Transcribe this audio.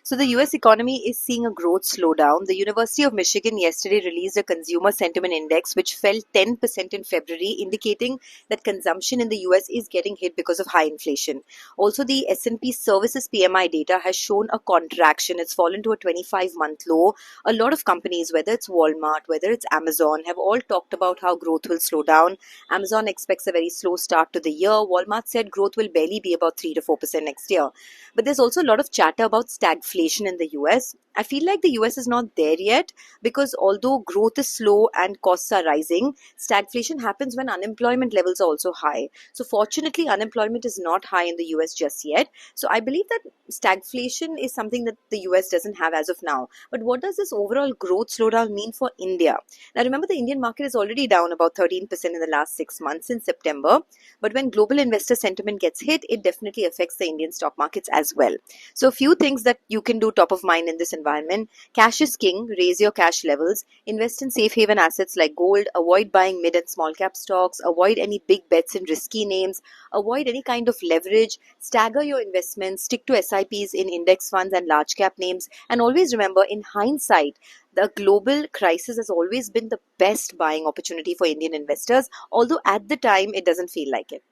So the US economy is seeing a growth slowdown. The University of Michigan yesterday released a consumer sentiment index which fell 10% in February, indicating that consumption in the US is getting hit because of high inflation. Also, the S&P services PMI data has shown a contraction. It's fallen to a 25-month low. A lot of companies, whether it's Walmart, whether it's Amazon, have all talked about how growth will slow down. Amazon expects a very slow start to the year. Walmart said growth will barely be about 3 to 4% next year. But there's also a lot of chatter about stagflation in the US. I feel like the US is not there yet because although growth is slow and costs are rising, stagflation happens when unemployment levels are also high. So fortunately, unemployment is not high in the US just yet. So I believe that stagflation is something that the US doesn't have as of now. But what does this overall growth slowdown mean for India? Now remember, the Indian market is already down about 13% in the last 6 months in September. But when global investor sentiment gets hit, it definitely affects the Indian stock markets as well. So a few things that you can do top of mind in this environment. Cash is king. Raise your cash levels. Invest in safe haven assets like gold. Avoid buying mid and small cap stocks. Avoid any big bets in risky names. Avoid any kind of leverage. Stagger your investments. Stick to SIPs in index funds and large cap names. And always remember, in hindsight, the global crisis has always been the best buying opportunity for Indian investors, although at the time it doesn't feel like it.